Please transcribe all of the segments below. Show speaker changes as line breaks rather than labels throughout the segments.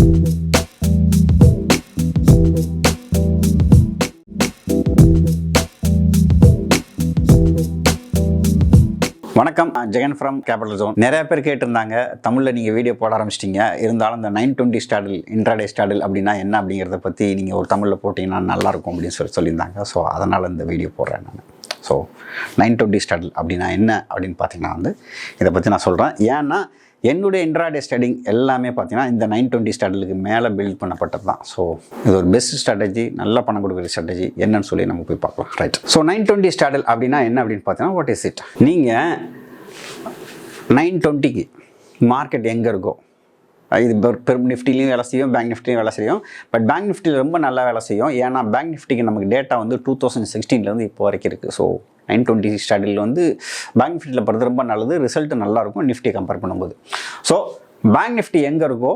வணக்கம், Jagan from Capitalzone. நிறைய பேர் கேட்டிருந்தாங்க, தமிழில் நீங்கள் வீடியோ போட ஆரம்பிச்சிட்டிங்க, இருந்தாலும் இந்த 920 straddle இன்ட்ராடே straddle அப்படின்னா என்ன அப்படிங்கிறத பற்றி நீங்கள் ஒரு தமிழில் போட்டிங்கன்னா நல்லாயிருக்கும் அப்படின்னு சொல்லியிருந்தாங்க. ஸோ அதனால் இந்த வீடியோ போடுறேன் நான். ஸோ 920 straddle அப்படின்னா என்ன அப்படின்னு பார்த்தீங்கன்னா இதை பற்றி நான் சொல்கிறேன். ஏன்னா என்னுடைய இன்ட்ராடே ஸ்ட்ராடிங் எல்லாமே பார்த்தீங்கன்னா இந்த 920 straddleக்கு மேலே பில்ட் பண்ணப்பட்டது தான். ஸோ இது ஒரு பெஸ்ட் ஸ்ட்ராட்டஜி, நல்ல பணம் கொடுக்குற ஸ்ட்ராட்டஜி என்னன்னு சொல்லி நம்ம போய் பார்க்கலாம். ரைட். ஸோ 920 straddle அப்படின்னா என்ன அப்படின்னு பார்த்தீங்கன்னா, வாட் இஸ் இட்? நீங்கள் 920க்கு மார்க்கெட் எங்கே இருக்கோ, இது பெரும் நிஃப்டிலையும் வேலை செய்யும், பேங்க் நிஃப்டிலையும் வேலை செய்யும். பட் பேங்க் நிஃப்டியில் ரொம்ப நல்லா வேலை செய்யும். ஏன்னா பேங்க் நிஃப்டிக்கு நமக்கு டேட்டா 2016 இப்போ வரைக்கும் இருக்குது. ஸோ 920 straddle பேங்க் நிஃப்டியில் போகிறது ரொம்ப நல்லது, ரிசல்ட் நல்லாயிருக்கும் நிஃப்டி கம்பேர் பண்ணும்போது. ஸோ பேங்க் நிஃப்டி எங்கே இருக்கோ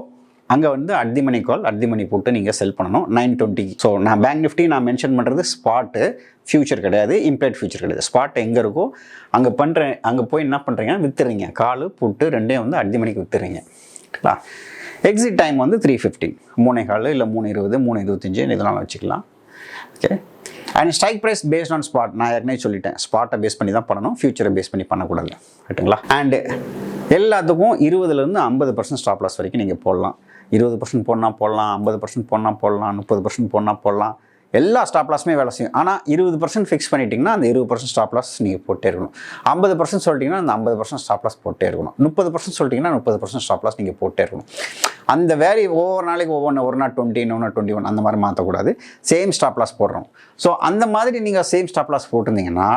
அங்கே at the money call, at the மணி போட்டு நீங்கள் செல் பண்ணணும் 920. ஸோ நான் பேங்க் நிஃப்டி நான் மென்ஷன் பண்ணுறது ஸ்பாட்டு, ஃபியூச்சர் கிடையாது, இம்ப்ளைட் ஃபியூச்சர் கிடையாது. ஸ்பாட் எங்கே இருக்கோ அங்கே போய் என்ன பண்ணுறீங்க, விற்றுறீங்க. கால் புட்டு ரெண்டையும் அட் தி மணிக்கு விற்றுறீங்க. ஓகேங்களா? எக்ஸிட் டைம் 3:15, 3:15 இல்லை 3:20, 3:25 இதெல்லாம் வச்சுக்கலாம். Okay. And strike price based on spot. நான் ஏற்கனவே சொல்லிட்டேன், ஸ்பாட்டை பேஸ் பண்ணி தான் பண்ணணும், ஃபியூச்சரை பேஸ் பண்ணி பண்ணக்கூடாது. ரைட்டுங்களா? அண்டு எல்லாத்துக்கும் 20% 50% ஸ்டாப் லாஸ் வரைக்கும் நீங்கள் போடலாம். 20% போடலாம், 50% போடலாம், 30% போடலாம். எல்லா ஸ்டாப் லாஸுமே வேலை செய்யும். ஆனால் 20% ஃபிக்ஸ் பண்ணிட்டீங்கன்னா அந்த 20% ஸ்டாப் லாஸ் நீங்கள் போட்டே இருக்கணும். 50% சொல்லிட்டிங்கன்னா அந்த 50% ஸ்டாப் லாஸ் போட்டே இருக்கணும். 30% சொல்லிட்டிங்கன்னா 30% ஸ்டாப் லாஸ் நீங்கள் போட்டே இருக்கணும். அந்த ஒவ்வொரு நாளைக்கு ஒரு நாள் 20, இன்னொன்று 21 அந்த மாதிரி மாற்றக்கூடாது. சேம் ஸ்டாப் லாஸ் போடுறோம். ஸோ அந்த மாதிரி நீங்கள் சேம் ஸ்டாப் லாஸ் போட்டிருந்தீங்கன்னா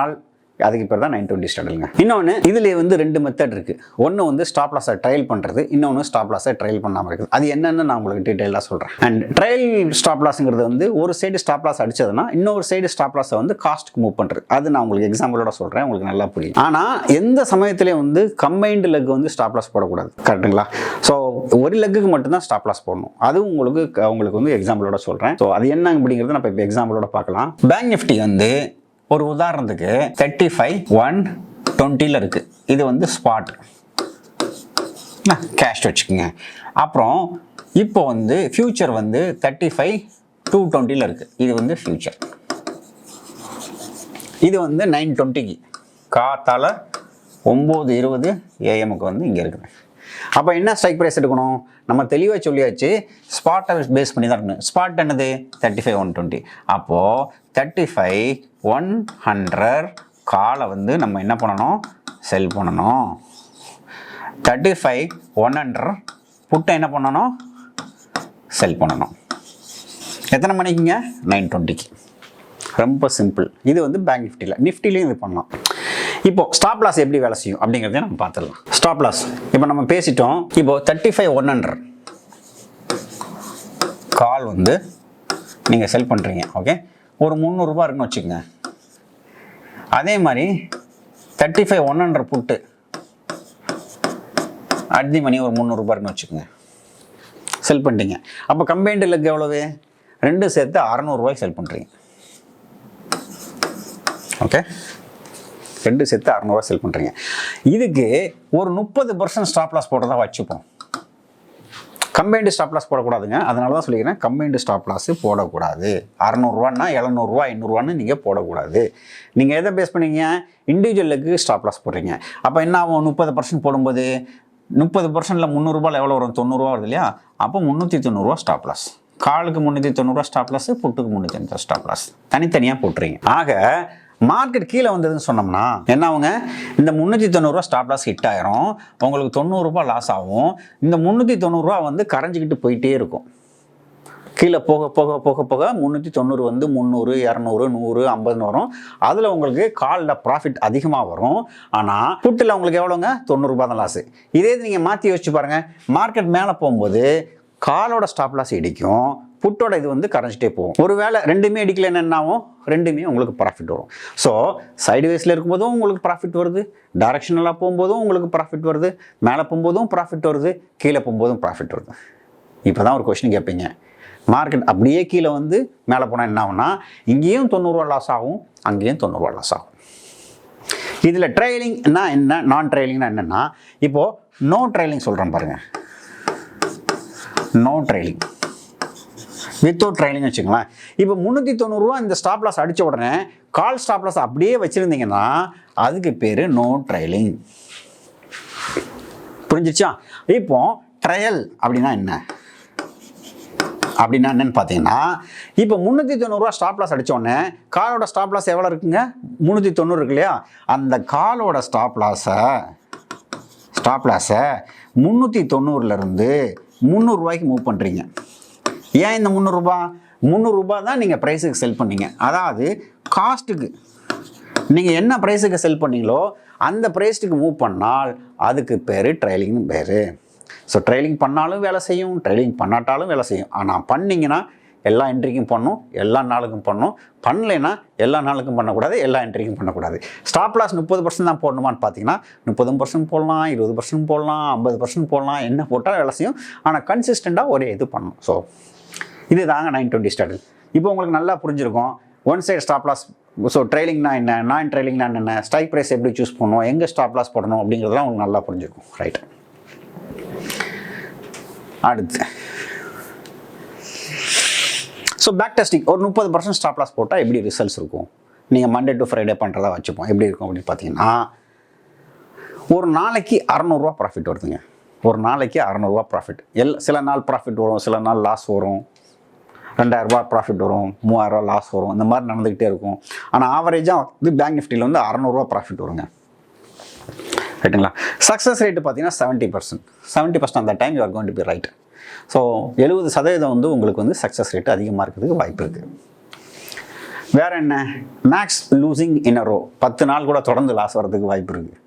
அதுக்கு பேர் தான் 920 straddleங்க. இன்னொன்று இதில் 2 மெத்தட் இருக்குது. ஒன்று ஸ்டாப் லாஸை ட்ரையல் பண்ணுறது, இன்னொன்று ஸ்டாப் லாஸை ட்ரையல் பண்ணாமல் இருக்குது. அது என்னென்னு நான் உங்களுக்கு டீட்டெயிலாக சொல்கிறேன். அண்ட் ட்ரையல் ஸ்டாப் லாஸுங்கிறது ஒரு சைடு ஸ்டாப் லாஸ் அடிச்சதுன்னா இன்னொரு சைடு ஸ்டாப் லாஸை காஸ்ட்டுக்கு மூவ் பண்ணுறது. அது நான் உங்களுக்கு எக்ஸாம்பிளோட சொல்கிறேன், உங்களுக்கு நல்லா புரியும். ஆனால் எந்த சமயத்துலேயும் கம்பைன்டு லெக் ஸ்டாப் லாஸ் போடக்கூடாது. கரெக்டுங்களா? ஸோ ஒரு லெக்குக்கு மட்டும்தான் ஸ்டாப் லாஸ் போடணும். அதுவும் உங்களுக்கு எக்ஸாம்பிளோட சொல்கிறேன். ஸோ அது என்ன அப்படிங்கிறது நம்ம இப்போ எக்ஸாம்பிளோட பார்க்கலாம். பேங்க் நிஃப்டி ஒரு உதாரணத்துக்கு 35,120 இருக்குது. இது ஸ்பாட் கேஷ் வச்சுக்கோங்க. அப்புறம் இப்போ ஃபியூச்சர் 35,220 இருக்குது. இது ஃபியூச்சர். இது 920க்கு காத்தால 9:20 AM இங்கே இருக்குது. அப்போ என்ன ஸ்ட்ரைக் ப்ரைஸ் எடுக்கணும்? நம்ம தெளிவாக சொல்லியாச்சு, ஸ்பாட்டை பேஸ் பண்ணி தான் இருக்கணும். ஸ்பாட் என்னது? 35,120. அப்போது 35,100 காலை நம்ம என்ன பண்ணணும்? செல் பண்ணணும். 35,100 புட்டை என்ன பண்ணணும்? செல் பண்ணணும். எத்தனை மணிக்குங்க? 920க்கு. ரொம்ப சிம்பிள். இது பேங்க் நிஃப்டிலையும் இது பண்ணலாம். இப்போ ஸ்டாப் லாஸ் எப்படி வேலை செய்யும் அப்படிங்கிறத நம்ம பார்த்துடலாம். ஸ்டாப் லாஸ் இப்போ நம்ம பேசிட்டோம். இப்போ 35,100 கால் நீங்கள் செல் பண்ணுறீங்க. ஓகே, ஒரு 300 ரூபா இருக்குன்னு வச்சுக்கோங்க. அதே மாதிரி 35,100 புட்டு அட் தி மணி ஒரு 300 ரூபா இருக்குன்னு வச்சுக்கோங்க, செல் பண்ணிட்டீங்க. அப்போ கம்பைன்டு லெக் எவ்வளவு? 2 சேர்த்து 600 ரூபாய்க்கு செல் பண்ணுறீங்க. ஓகே, 2 சேர்த்து 600 ரூபா செல் பண்ணுறீங்க. இதுக்கு ஒரு 30% ஸ்டாப் லாஸ் போடுறதா வச்சுப்போம். கம்பைன்டு ஸ்டாப் லாஸ் போடக்கூடாதுங்க. அதனால தான் சொல்லிக்கிறேன், கம்பைன்டு ஸ்டாப் லாஸ் போடக்கூடாது. 600 ரூபான்னா 700 ரூபா 800 ரூபான்னு நீங்கள் போடக்கூடாது. நீங்கள் எதை பேஸ் பண்ணீங்க? இண்டிவிஜுவலுக்கு ஸ்டாப் லாஸ் போடுறீங்க. அப்போ என்ன ஆகும்? 30% போடும்போது 30%ல் 300 ரூபாயில் எவ்வளோ வரும்? 90 ரூபா வருது இல்லையா? அப்போ 390 ரூபா ஸ்டாப் லாஸ். காலுக்கு 390 ரூபா ஸ்டாப் லாஸ், புட்டுக்கு 390 ஸ்டாப் லாஸ் தனித்தனியாக போட்டுறீங்க. ஆக மார்க்கெட் கீழே வந்ததுன்னு சொன்னோம்னா என்ன ஆகுங்க? இந்த 390 ரூபா ஸ்டாப் லாஸ் ஹிட் ஆயிரும். உங்களுக்கு 90 ரூபா லாஸ் ஆகும். இந்த 390 ரூபா கரைஞ்சிக்கிட்டு போயிட்டே இருக்கும். கீழே போக போக போக போக 390 300, 200, 100, 50 வரும். அதில் உங்களுக்கு காலில் ப்ராஃபிட் அதிகமாக வரும். ஆனால் புட்டில் உங்களுக்கு எவ்வளோங்க? 90 ரூபா தான் லாஸு. இதே நீங்கள் மாற்றி யோசிச்சு பாருங்கள். மார்க்கெட் மேலே போகும்போது காலோட ஸ்டாப் லாஸ் இடிக்கும், புட்டோட இது கரைஞ்சிட்டே போகும். ஒருவேளை ரெண்டுமே அடிக்கலைன்னா என்ன ஆகும்? ரெண்டுமே உங்களுக்கு ப்ராஃபிட் வரும். ஸோ சைடுவேஸில் இருக்கும்போதும் உங்களுக்கு ப்ராஃபிட் வருது, டைரக்ஷனலாக போகும்போதும் உங்களுக்கு ப்ராஃபிட் வருது, மேலே போகும்போதும் ப்ராஃபிட் வருது, கீழே போகும்போதும் ப்ராஃபிட் வருது. இப்போ தான் ஒரு கொஸ்டின் கேட்பீங்க, மார்க்கெட் அப்படியே கீழே மேலே போனால் என்ன ஆகும்னா இங்கேயும் 90 ரூபா லாஸ் ஆகும், அங்கேயும் 90 ரூபா லாஸ் ஆகும். இதில் ட்ரைலிங்னா என்ன, நான் ட்ரைலிங்னா என்னென்னா, இப்போது நோ ட்ரைலிங் சொல்கிறேன் பாருங்கள். No trailing. வித்தவுட் ட்ரைலிங் வச்சுக்கலாம். இப்போ 390 ரூபா இந்த ஸ்டாப் லாஸ் அடித்த உடனே கால் ஸ்டாப் லாஸ் அப்படியே வச்சுருந்தீங்கன்னா அதுக்கு பேர் நோ ட்ரைலிங். புரிஞ்சிச்சா? இப்போ ட்ரையல் அப்படின்னா என்ன அப்படின்னா என்னன்னு பார்த்தீங்கன்னா, இப்போ 390 ரூபா ஸ்டாப் லாஸ் அடித்தோடனே காலோட ஸ்டாப் லாஸ் எவ்வளோ இருக்குங்க? 390 இருக்கு இல்லையா? அந்த காலோட ஸ்டாப் லாஸை 390லேருந்து 300 ரூபாய்க்கு மூவ் பண்ணுறீங்க. ஏன் இந்த 300 ரூபா? 300 ரூபா தான் நீங்கள் ப்ரைஸுக்கு செல் பண்ணீங்க. அதாவது காஸ்ட்டுக்கு நீங்கள் என்ன ப்ரைஸுக்கு செல் பண்ணீங்களோ அந்த ப்ரைஸுக்கு மூவ் பண்ணால் அதுக்கு பேர் ட்ரைலிங்னு பேர். ஸோ ட்ரைலிங் பண்ணாலும் வேலை செய்யும், ட்ரைலிங் பண்ணாட்டாலும் வேலை செய்யும். ஆனால் பண்ணிங்கன்னா எல்லா என்ட்ரிக்கும் பண்ணணும், எல்லா நாளுக்கும் பண்ணணும். பண்ணலைன்னா எல்லா நாளுக்கும் பண்ணக்கூடாது, எல்லா என்ட்ரிக்கும் பண்ணக்கூடாது. ஸ்டாப் லாஸ் 30% தான் போடணுமான்னு பார்த்தீங்கன்னா 30% போடலாம், 20% போடலாம், 50% போடலாம். என்ன போட்டால் வேலை செய்யும். ஆனால் கன்சிஸ்டண்ட்டாக ஒரே இது பண்ணணும். ஸோ இது தாங்க 920 straddle. இப்போ உங்களுக்கு நல்லா புரிஞ்சிருக்கும் one side stop loss. So ட்ரைலிங்னா என்ன, நான் ட்ரைலிங்னா என்ன, ஸ்ட்ரைக் ப்ரைஸ் எப்படி சூஸ் பண்ணணும், எங்கே ஸ்டாப் லாஸ் போடணும் அப்படிங்கிறதுலாம் உங்களுக்கு நல்லா புரிஞ்சிருக்கும். ரைட். அடுத்து ஸோ பேக் டெஸ்டிங். ஒரு 30% ஸ்டாப் லாஸ் போட்டால் எப்படி ரிசல்ட்ஸ் இருக்கும்? நீங்கள் மண்டே டு ஃப்ரைடே பண்ணுறதா வச்சுப்போம். எப்படி இருக்கும் அப்படின்னு பார்த்தீங்கன்னா, ஒரு நாளைக்கு 600 ரூபா ப்ராஃபிட் வருதுங்க. ஒரு நாளைக்கு 600 ரூபா ப்ராஃபிட். சில நாள் ப்ராஃபிட் வரும், சில நாள் லாஸ் வரும். 2000 ரூபா ப்ராஃபிட் வரும், 3000 ரூபா லாஸ் வரும். இந்த மாதிரி நடந்துக்கிட்டே இருக்கும். ஆனால் ஆவரேஜாக வந்து பேங்க் நிஃப்டியில் வந்து 600 ரூபா ப்ராஃபிட் வருங்க. ரைட்டுங்களா? சக்ஸஸ் ரேட்டு பார்த்தீங்கன்னா 70%. 70% அந்த time you are going to be right. So 70% வந்து உங்களுக்கு வந்து சக்ஸஸ் ரேட்டு அதிகமாக இருக்கிறதுக்கு வாய்ப்பு இருக்குது. வேறு என்ன? Max losing in a row. 10 நாள் கூட தொடர்ந்து லாஸ் வர்றதுக்கு வாய்ப்பு இருக்குது.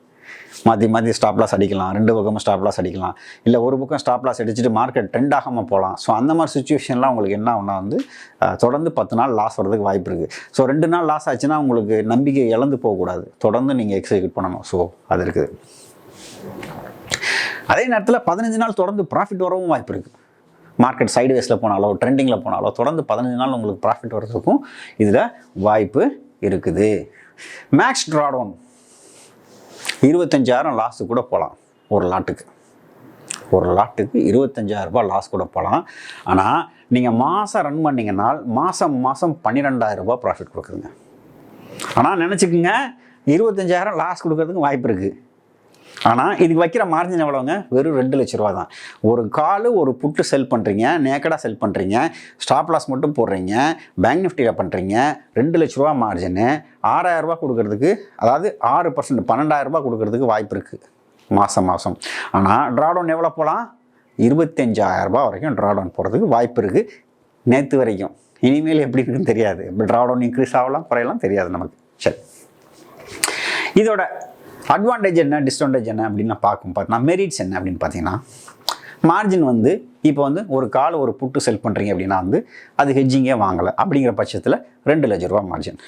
மாற்றி ஸ்டாப் லாஸ் அடிக்கலாம், 2 பக்கமும் ஸ்டாப் லாஸ் அடிக்கலாம், இல்லை ஒரு பக்கம் ஸ்டாப் லாஸ் அடிச்சுட்டு மார்க்கெட் ட்ரெண்ட் ஆகாமல் போகலாம். ஸோ அந்த மாதிரி சுச்சுவேஷன்லாம் உங்களுக்கு என்ன ஆகுனா வந்து தொடர்ந்து 10 நாள் லாஸ் வர்றதுக்கு வாய்ப்பு இருக்குது. ஸோ 2 நாள் லாஸ் ஆச்சுன்னா உங்களுக்கு நம்பிக்கை இழந்து போகக்கூடாது, தொடர்ந்து நீங்கள் எக்ஸிக்யூட் பண்ணணும். ஸோ அது இருக்குது. அதே நேரத்தில் 15 நாள் தொடர்ந்து ப்ராஃபிட் வரவும் வாய்ப்பு இருக்குது. மார்க்கெட் சைடு வேஸில் போனாலோ ட்ரெண்டிங்கில் போனாலோ தொடர்ந்து 15 நாள் உங்களுக்கு ப்ராஃபிட் வர்றதுக்கும் இதில் வாய்ப்பு இருக்குது. மேக்ஸ் ட்ராடவுன் 25,000 லாஸு கூட போகலாம். ஒரு லாட்டுக்கு 25,000 ரூபாய் லாஸ் கூட போகலாம். ஆனால் நீங்கள் மாதம் ரன் பண்ணிங்கன்னா மாதம் 12,000 ரூபாய் ப்ராஃபிட் கொடுக்குதுங்க. ஆனால் நினச்சிக்கோங்க, 25,000 லாஸ் கொடுக்கறதுக்கு வாய்ப்பு இருக்குது. ஆனால் இதுக்கு வைக்கிற மார்ஜின் எவ்வளோங்க? வெறும் 2 லட்ச ரூபா தான். ஒரு கால் ஒரு புட்டு செல் பண்ணுறீங்க, நேக்கடாக செல் பண்ணுறீங்க, ஸ்டாப் லாஸ் மட்டும் போடுறீங்க, பேங்க் நிஃப்டியில் பண்ணுறீங்க, 2 லட்ச ரூபா மார்ஜினு. 6,000 ரூபா கொடுக்கறதுக்கு, அதாவது 6% 12,000 ரூபா கொடுக்கறதுக்கு வாய்ப்பு இருக்குது மாதம். ஆனால் ட்ராடவுன் எவ்வளோ போகலாம்? 25,000 ரூபா வரைக்கும் ட்ராடவுன் போகிறதுக்கு வாய்ப்பு இருக்குது. நேற்று வரைக்கும். இனிமேல் எப்படி இருக்குன்னு தெரியாது. ட்ராடவுன் இன்க்ரீஸ் ஆகலாம், குறையலாம், தெரியாது நமக்கு. சரி, இதோட அட்வான்டேஜ் என்ன, டிஸ்அட்வான்டேஜ் என்ன அப்படின்னு பார்த்தீங்கன்னா, மெரிட்ஸ் என்ன அப்படின்னு பார்த்தீங்கன்னா, மார்ஜின் வந்து இப்போ வந்து ஒரு கால் ஒரு புட்டு செல் பண்ணுறீங்க அப்படின்னா வந்து அது ஹெட்ஜிங்கே வாங்கலை அப்படிங்கிற பட்சத்தில் 2 லட்ச ரூபா மார்ஜின்.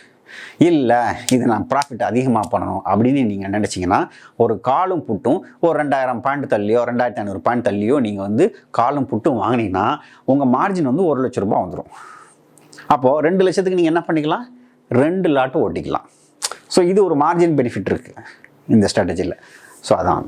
இல்லை இது நான் ப்ராஃபிட் அதிகமாக பண்ணணும் அப்படின்னு நீங்கள் நினச்சிங்கன்னா, ஒரு காலும் புட்டும் ஒரு 2000 பாயிண்ட் தள்ளியோ 2500 பாயிண்ட் தள்ளியோ நீங்கள் வந்து காலும் புட்டும் வாங்கினீங்கன்னா உங்கள் மார்ஜின் வந்து 1 லட்ச ரூபா வந்துடும். அப்போது 2 லட்சத்துக்கு நீங்கள் என்ன பண்ணிக்கலாம்? 2 லாட்டு ஓட்டிக்கலாம். ஸோ இது ஒரு மார்ஜின் பெனிஃபிட் இருக்குது இந்த ஸ்ட்ராட்டஜியில். ஸோ அதான்.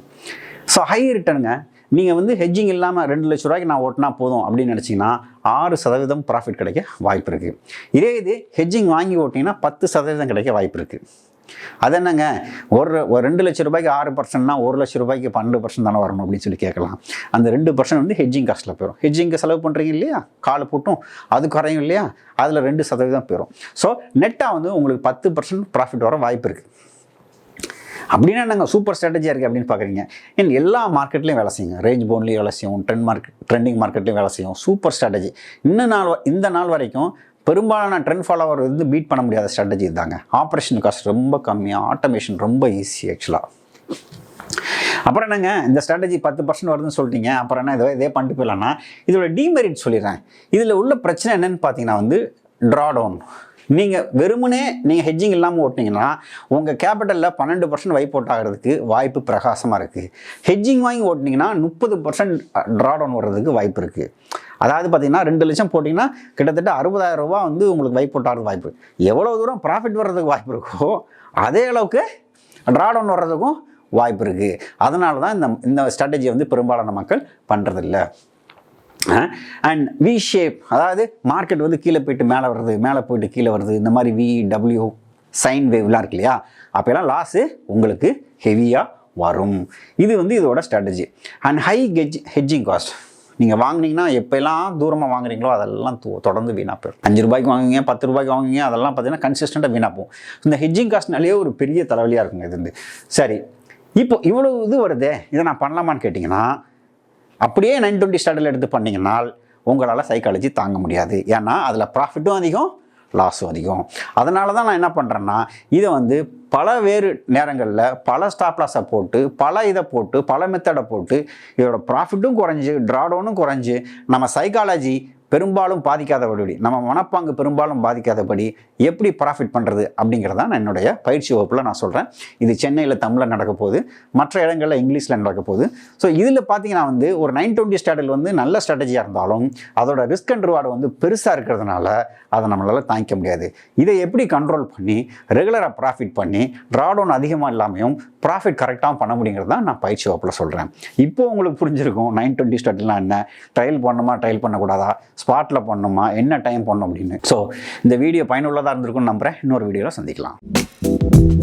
ஸோ ஹை ரிட்டர்னுங்க. நீங்கள் வந்து ஹெட்ஜிங் இல்லாமல் 2 லட்ச ரூபாய்க்கு நான் ஓட்டினா போதும் அப்படின்னு நினச்சிங்கன்னா 6% ப்ராஃபிட் கிடைக்க வாய்ப்பு இருக்குது. இதே இது ஹெட்ஜிங் வாங்கி ஓட்டிங்கன்னா 10% கிடைக்க வாய்ப்பு இருக்குது. அது என்னங்க, ஒரு 2 லட்ச ரூபாய்க்கு 6%னா 1 லட்ச ரூபாய்க்கு 12% தானே வரணும் அப்படின்னு சொல்லி கேட்கலாம். அந்த 2% வந்து ஹெட்ஜிங் காஸ்ட்டில் போயிடும். ஹெட்ஜிங்க்கு செலவு பண்ணுறீங்க இல்லையா, கால் போட்டும் அது குறையும் இல்லையா, அதில் 2% போயிடும். ஸோ நெட்டாக வந்து உங்களுக்கு 10% ப்ராஃபிட் வர வாய்ப்பு இருக்குது. அப்படின்னா நாங்கள் சூப்பர் ஸ்ட்ராட்டஜியாக இருக்குது அப்படின்னு பார்க்குறீங்க. ஏன் எல்லா மார்க்கெட்லேயும் வேலை செய்யுங்க. ரேஞ்ச் பவுண்ட்லேயும் வேலை செய்யும், ட்ரெண்டிங் மார்க்கெட்லேயும் வேலை செய்யும். Super strategy. இந்த நாள் வரைக்கும் பெரும்பாலான ட்ரெண்ட் ஃபாலோவர் வந்து பீட் பண்ண முடியாத ஸ்ட்ராட்டஜி இருந்தாங்க. ஆப்ரேஷன் காஸ்ட் ரொம்ப கம்மியாக, ஆட்டோமேஷன் ரொம்ப ஈஸி ஆக்சுவலாக. அப்புறம் என்னங்க, இந்த ஸ்ட்ராட்டஜி 10% வருதுன்னு சொல்லிட்டீங்க, அப்புறம் என்ன இதே பண்ணிட்டு போயிடலாம்னா, இதோட டிமெரிட் சொல்லிடுறேன். இதில் உள்ள பிரச்சனை என்னென்னு பார்த்தீங்கன்னா வந்து ட்ராடவுன். நீங்கள் வெறுமனே நீங்கள் ஹெட்ஜிங் இல்லாமல் ஓட்டினீங்கன்னா உங்கள் கேபிட்டலில் 12% வைப் அவுட் ஆகிறதுக்கு வாய்ப்பு பிரகாசமாக இருக்குது. ஹெட்ஜிங் வாங்கி ஓட்டினீங்கன்னா 30% ட்ராடவுன் வர்றதுக்கு வாய்ப்பு இருக்குது. அதாவது பார்த்தீங்கன்னா 2 லட்சம் போட்டிங்கன்னா கிட்டத்தட்ட 60,000 ரூபா வந்து உங்களுக்கு வைப் அவுட் ஆகிறது வாய்ப்பு. எவ்வளோ தூரம் ப்ராஃபிட் வர்றதுக்கு வாய்ப்பு இருக்கோ அதே அளவுக்கு ட்ராடவுன் வர்றதுக்கும் வாய்ப்பு இருக்குது. அதனால தான் இந்த ஸ்ட்ராட்டஜியை வந்து பெரும்பாலான மக்கள் பண்ணுறதில்ல. அண்ட் வி ஷேப், அதாவது மார்க்கெட் வந்து கீழே போயிட்டு மேலே வருது, மேலே போயிட்டு கீழே வருது, இந்த மாதிரி VW சைன் வேவ்லாம் இருக்கு இல்லையா, அப்போலாம் லாஸு உங்களுக்கு ஹெவியாக வரும். இது வந்து இதோட strategy. And high hedging cost, நீங்கள் வாங்கினீங்கன்னா எப்போல்லாம் தூரமாக வாங்குறீங்களோ அதெல்லாம் தொடர்ந்து வீணாக போயிடும். 5 ரூபாய்க்கு வாங்குவீங்க, 10 ரூபாய்க்கு வாங்குவீங்க, அதெல்லாம் பார்த்தீங்கன்னா கன்சிஸ்டண்ட்டாக வீணாக போகும். இந்த ஹெட்ஜிங் காஸ்ட்னாலேயே ஒரு பெரிய தலைவலியாக இருக்குங்க இது வந்து. சரி, இப்போ இவ்வளோ இது வருதே, இதை நான் பண்ணலாமான்னு கேட்டிங்கன்னா, அப்படியே 920 ஸ்டார்டில் எடுத்து பண்ணிங்கன்னா உங்களால் சைக்காலஜி தாங்க முடியாது. ஏன்னா அதில் ப்ராஃபிட்டும் அதிகம், லாஸும் அதிகம். அதனால தான் நான் என்ன பண்ணுறேன்னா, இதை வந்து பல வேறு நேரங்களில் பல ஸ்டாப் லாஸை போட்டு, பல இதை போட்டு, பல மெத்தடை போட்டு, இதோட ப்ராஃபிட்டும் குறைஞ்சி, ட்ராடவுனும் குறைஞ்சி, நம்ம சைக்காலஜி பெரும்பாலும் பாதிக்காதபடி, நம்ம மனப்பாங்கு பெரும்பாலும் பாதிக்காதபடி எப்படி ப்ராஃபிட் பண்ணுறது அப்படிங்கிறத நான் என்னுடைய பயிற்சி வகுப்பில் நான் சொல்கிறேன். இது சென்னையில் தமிழில் நடக்க போகுது, மற்ற இடங்களில் இங்கிலீஷில் நடக்க போகுது. ஸோ இதில் பார்த்தீங்கன்னா வந்து ஒரு 920 ஸ்ட்ராட்டஜி வந்து நல்ல ஸ்ட்ராட்டஜியாக இருந்தாலும் அதோட ரிஸ்க் அண்ட் ரிவார்டு வந்து பெருசாக இருக்கிறதுனால அதை நம்மளால் தாங்கிக்க முடியாது. இதை எப்படி கண்ட்ரோல் பண்ணி ரெகுலராக ப்ராஃபிட் பண்ணி ட்ராடவுன் அதிகமாக இல்லாமையும் ப்ராஃபிட் கரெக்டாக பண்ண முடியுங்கிறது தான் நான் பயிற்சி வகுப்பில் சொல்கிறேன். இப்போ உங்களுக்கு புரிஞ்சிருக்கும் 920 ஸ்ட்ராட்டஜிலாம் என்ன, ட்ரையல் பண்ணணுமா ட்ரையல் பண்ணக்கூடாதா, ஸ்பாட்டில் பண்ணணுமா, என்ன டைம் பண்ணணும் அப்படின்னு. ஸோ இந்த வீடியோ பயனுள்ளதாக இருந்திருக்கும்னு நம்புகிறேன். இன்னொரு வீடியோவில் சந்திக்கலாம்.